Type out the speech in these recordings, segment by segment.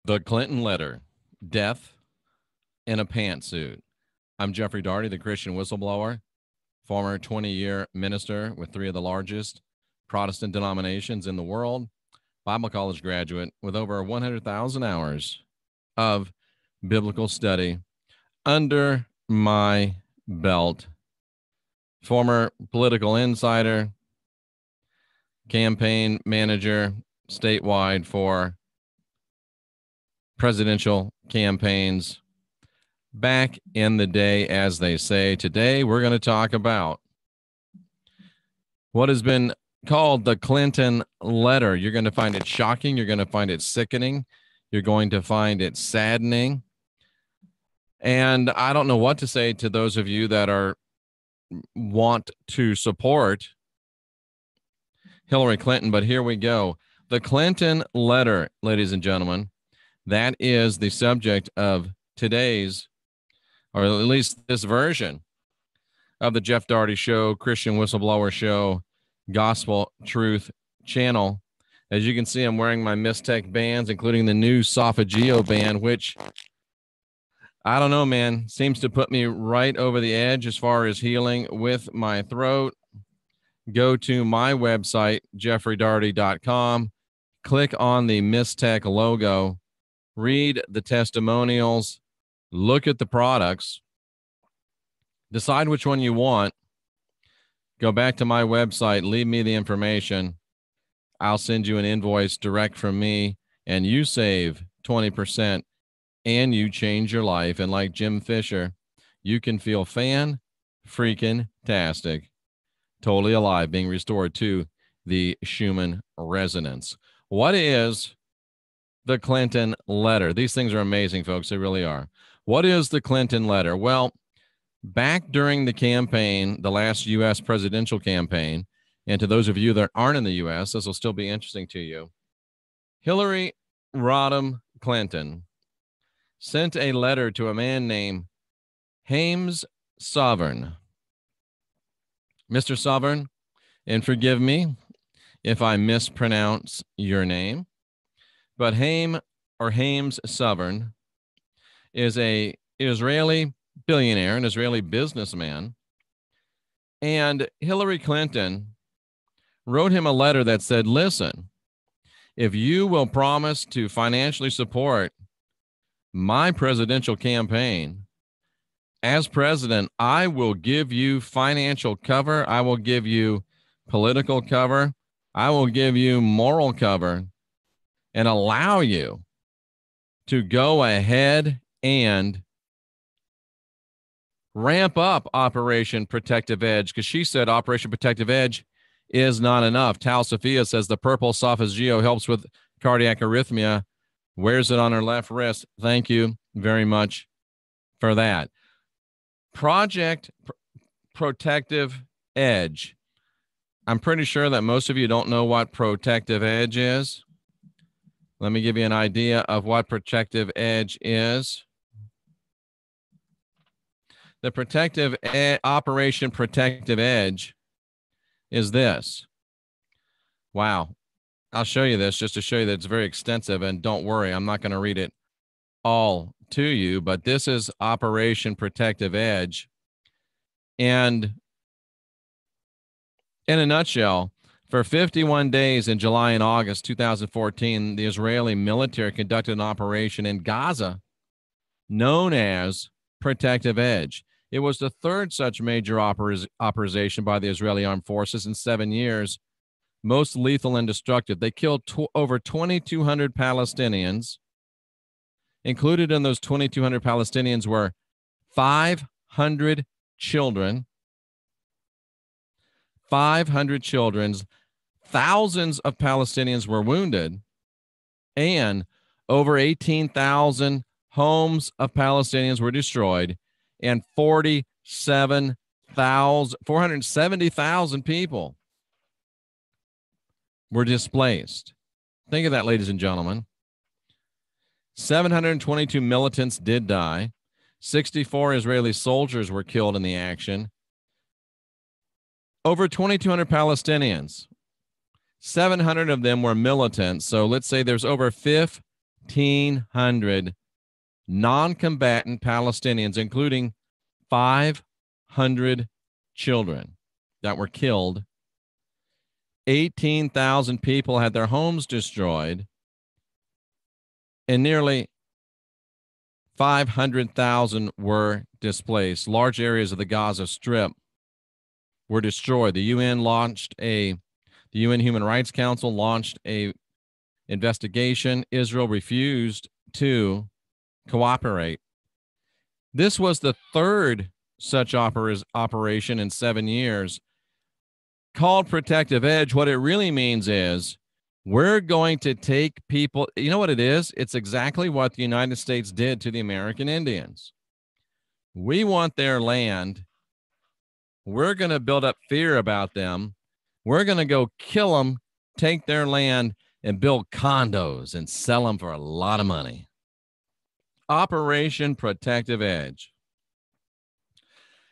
The Clinton Letter, Death in a Pantsuit. I'm Jeffrey Daugherty, the Christian whistleblower, former 20-year minister with three of the largest Protestant denominations in the world, Bible college graduate with over 100,000 hours of biblical study under my belt, former political insider, campaign manager statewide for presidential campaigns back in the day, as they say. Today, we're going to talk about what has been called the Clinton Letter. You're going to find it shocking. You're going to find it sickening. You're going to find it saddening. And I don't know what to say to those of you that want to support Hillary Clinton, but here we go. The Clinton Letter, ladies and gentlemen, that is the subject of today's, or at least this version of the Jeff Daugherty Show, Christian Whistleblower Show, Gospel Truth channel. As you can see, I'm wearing my Mystech bands, including the new Sophageo band, which, I don't know, man, seems to put me right over the edge as far as healing with my throat. Go to my website, jeffreydaugherty.com, click on the Mystech logo, read the testimonials, look at the products, decide which one you want, go back to my website, leave me the information. I'll send you an invoice direct from me, and you save 20% and you change your life. And like Jim Fisher, you can feel fan-freaking-tastic, totally alive, being restored to the Schumann resonance. What is the Clinton Letter? These things are amazing, folks. They really are. What is the Clinton Letter? Well, back during the campaign, the last U.S. presidential campaign, and to those of you that aren't in the U.S., this will still be interesting to you, Hillary Rodham Clinton sent a letter to a man named Hames Sovereign. Mr. Sovereign, and forgive me if I mispronounce your name, but Hames Sovereign is an Israeli billionaire, an Israeli businessman, and Hillary Clinton wrote him a letter that said, listen, if you will promise to financially support my presidential campaign, as president, I will give you financial cover. I will give you political cover. I will give you moral cover and allow you to go ahead and ramp up Operation Protective Edge, because she said Operation Protective Edge is not enough. Tal Sophia says the purple Sophageo helps with cardiac arrhythmia. Wears it on her left wrist. Thank you very much for that. Project Protective Edge. I'm pretty sure that most of you don't know what Protective Edge is. Let me give you an idea of what Protective Edge is. The Operation Protective Edge is this. Wow. I'll show you this just to show you that it's very extensive, and don't worry, I'm not going to read it all to you, but this is Operation Protective Edge. And in a nutshell, for 51 days in July and August 2014, the Israeli military conducted an operation in Gaza known as Protective Edge. It was the third such major operation by the Israeli armed forces in 7 years, most lethal and destructive. They killed over 2,200 Palestinians. Included in those 2,200 Palestinians were 500 children. 500 children. Thousands of Palestinians were wounded. And over 18,000 homes of Palestinians were destroyed. And 470,000 people were displaced. Think of that, ladies and gentlemen. 722 militants did die. 64 Israeli soldiers were killed in the action. Over 2,200 Palestinians. 700 of them were militants. So let's say there's over 1,800 non-combatant Palestinians, including 500 children that were killed. 18,000 people had their homes destroyed, and nearly 500,000 were displaced. Large areas of the Gaza Strip were destroyed. The UN Human Rights Council launched a investigation. Israel refused to cooperate. This was the third such operation in 7 years. Called Protective Edge, what it really means is we're going to take people. You know what it is? It's exactly what the United States did to the American Indians. We want their land. We're going to build up fear about them. We're going to go kill them, take their land, and build condos and sell them for a lot of money. Operation Protective Edge.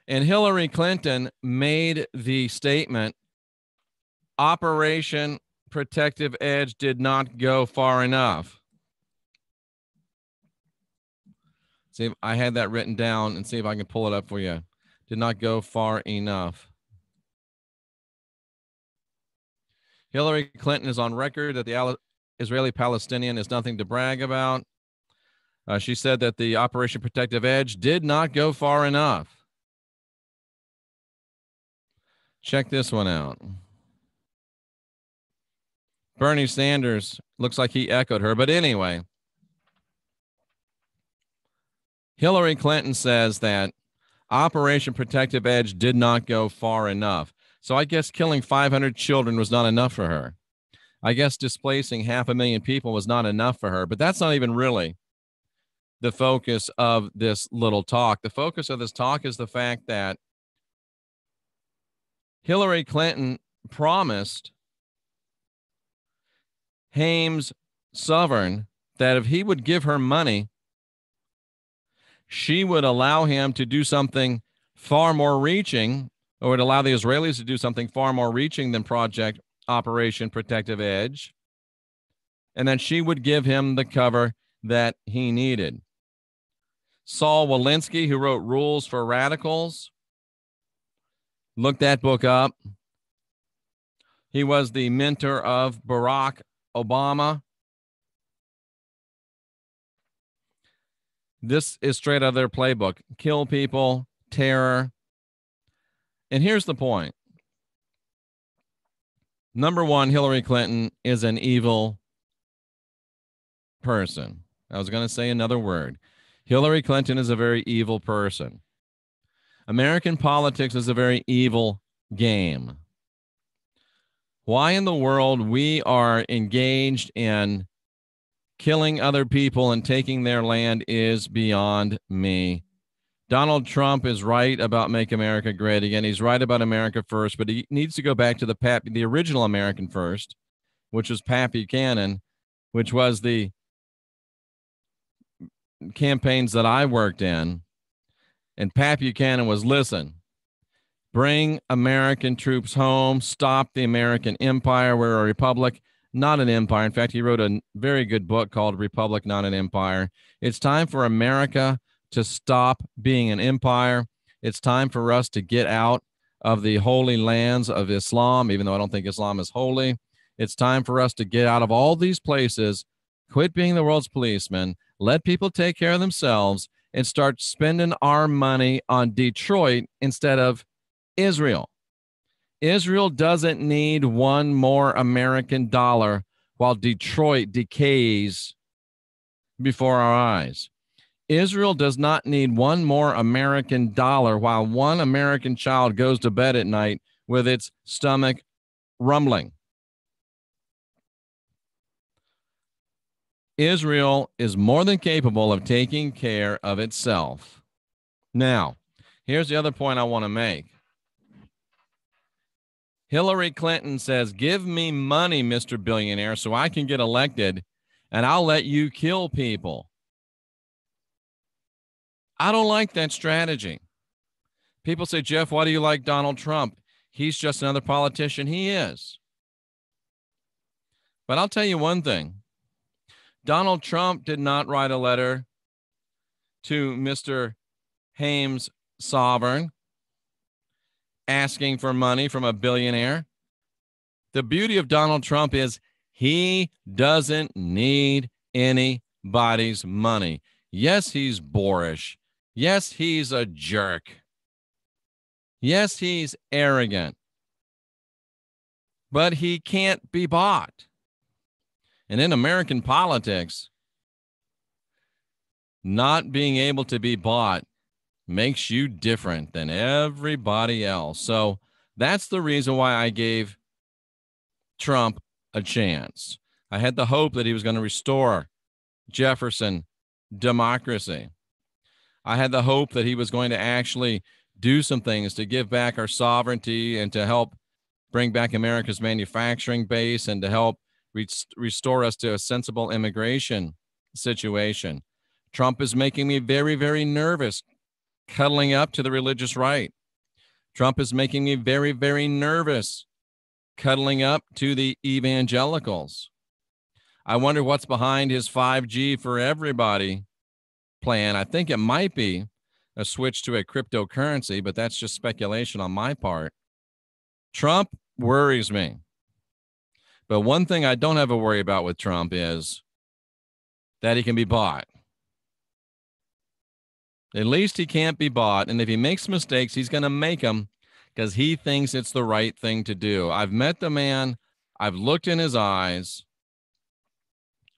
And Hillary Clinton made the statement, Operation Protective Edge did not go far enough. See, if I had that written down and see if I can pull it up for you. Did not go far enough. Hillary Clinton is on record that the Israeli-Palestinian is nothing to brag about. She said that the Operation Protective Edge did not go far enough. Check this one out. Bernie Sanders looks like he echoed her, but anyway, Hillary Clinton says that Operation Protective Edge did not go far enough. So I guess killing 500 children was not enough for her. I guess displacing 500,000 people was not enough for her, but that's not even really the focus of this little talk. The focus of this talk is the fact that Hillary Clinton promised Hames Sovereign that if he would give her money, she would allow him to do something far more reaching, or would allow the Israelis to do something far more reaching than Project Operation Protective Edge, and then she would give him the cover that he needed. Saul Walensky, who wrote Rules for Radicals, look that book up. He was the mentor of Barack Obama. This is straight out of their playbook. Kill people, terror. And here's the point. Number one, Hillary Clinton is an evil person. I was going to say another word. Hillary Clinton is a very evil person. American politics is a very evil game. Why in the world we are engaged in killing other people and taking their land is beyond me. Donald Trump is right about Make America Great Again. He's right about America First, but he needs to go back to the original American First, which was Pat Buchanan, which was the campaigns that I worked in. And Pat Buchanan was, listen, bring American troops home, stop the American empire. We're a republic, not an empire. In fact, he wrote a very good book called Republic, Not an Empire. It's time for America to stop being an empire. It's time for us to get out of the holy lands of Islam, even though I don't think Islam is holy. It's time for us to get out of all these places, quit being the world's policeman, let people take care of themselves, and start spending our money on Detroit instead of Israel. Israel doesn't need one more American dollar while Detroit decays before our eyes. Israel does not need one more American dollar while one American child goes to bed at night with its stomach rumbling. Israel is more than capable of taking care of itself. Now, here's the other point I want to make. Hillary Clinton says, give me money, Mr. Billionaire, so I can get elected, and I'll let you kill people. I don't like that strategy. People say, Jeff, why do you like Donald Trump? He's just another politician. He is. But I'll tell you one thing. Donald Trump did not write a letter to Mr. Hames Sovereign asking for money from a billionaire. The beauty of Donald Trump is he doesn't need anybody's money. Yes, he's boorish. Yes, he's a jerk. Yes, he's arrogant. But he can't be bought. And in American politics, not being able to be bought makes you different than everybody else. So that's the reason why I gave Trump a chance. I had the hope that he was going to restore Jefferson democracy. I had the hope that he was going to actually do some things to give back our sovereignty and to help bring back America's manufacturing base and to help restore us to a sensible immigration situation. Trump is making me very, very nervous, cuddling up to the religious right. Trump is making me very, very nervous, cuddling up to the evangelicals. I wonder what's behind his 5G for everybody plan. I think it might be a switch to a cryptocurrency, but that's just speculation on my part. Trump worries me. But one thing I don't have a worry about with Trump is that he can be bought. At least he can't be bought. And if he makes mistakes, he's going to make them because he thinks it's the right thing to do. I've met the man. I've looked in his eyes.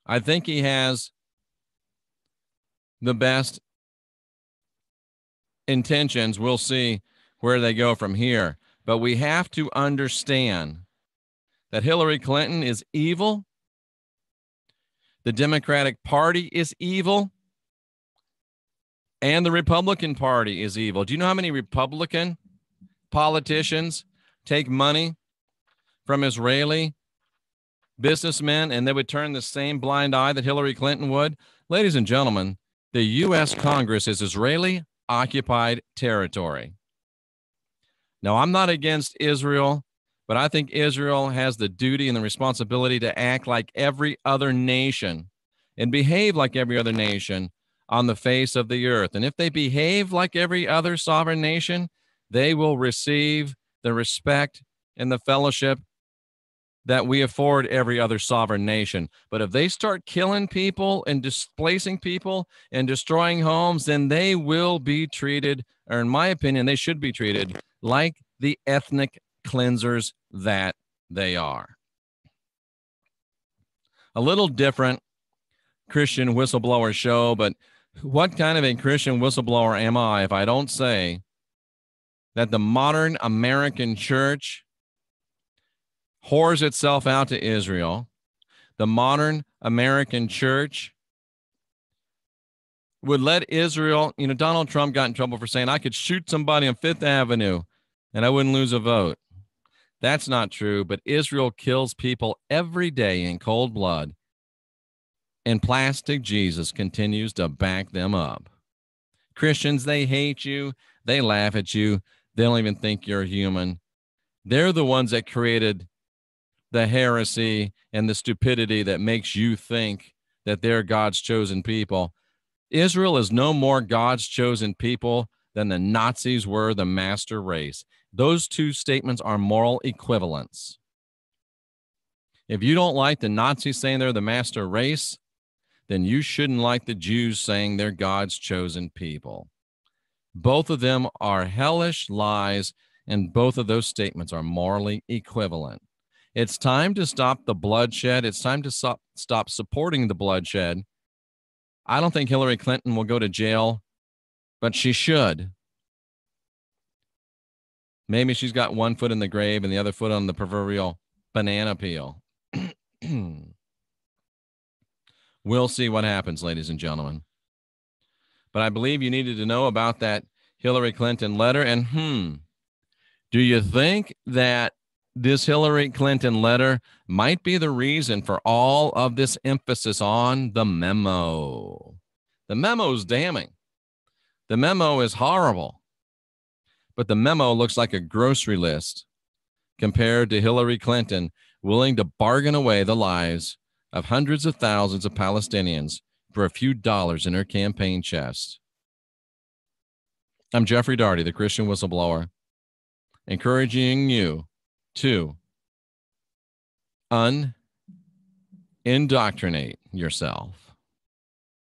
I think he has the best intentions. We'll see where they go from here. But we have to understand that Hillary Clinton is evil. The Democratic Party is evil. And the Republican Party is evil. Do you know how many Republican politicians take money from Israeli businessmen and they would turn the same blind eye that Hillary Clinton would? Ladies and gentlemen, the U.S. Congress is Israeli-occupied territory. Now, I'm not against Israel, but I think Israel has the duty and the responsibility to act like every other nation and behave like every other nation on the face of the earth. And if they behave like every other sovereign nation, they will receive the respect and the fellowship that we afford every other sovereign nation. But if they start killing people and displacing people and destroying homes, then they will be treated, or in my opinion, they should be treated like the ethnic cleansers that they are. A little different Christian whistleblower show, but what kind of a Christian whistleblower am I if I don't say that the modern American church whores itself out to Israel? The modern American church would let Israel, Donald Trump got in trouble for saying I could shoot somebody on Fifth Avenue and I wouldn't lose a vote. That's not true, but Israel kills people every day in cold blood. And Plastic Jesus continues to back them up. Christians, they hate you. They laugh at you. They don't even think you're human. They're the ones that created the heresy and the stupidity that makes you think that they're God's chosen people. Israel is no more God's chosen people than the Nazis were the master race. Those two statements are moral equivalents. If you don't like the Nazis saying they're the master race, then you shouldn't like the Jews saying they're God's chosen people. Both of them are hellish lies, and both of those statements are morally equivalent. It's time to stop the bloodshed. It's time to stop supporting the bloodshed. I don't think Hillary Clinton will go to jail, but she should. Maybe she's got one foot in the grave and the other foot on the proverbial banana peel. We'll see what happens, ladies and gentlemen. But I believe you needed to know about that Hillary Clinton letter. And do you think that this Hillary Clinton letter might be the reason for all of this emphasis on the memo? The memo is damning. The memo is horrible. But the memo looks like a grocery list compared to Hillary Clinton willing to bargain away the lives of hundreds of thousands of Palestinians for a few dollars in her campaign chest. I'm Jeffrey Daugherty, the Christian Whistleblower, encouraging you to unindoctrinate yourself.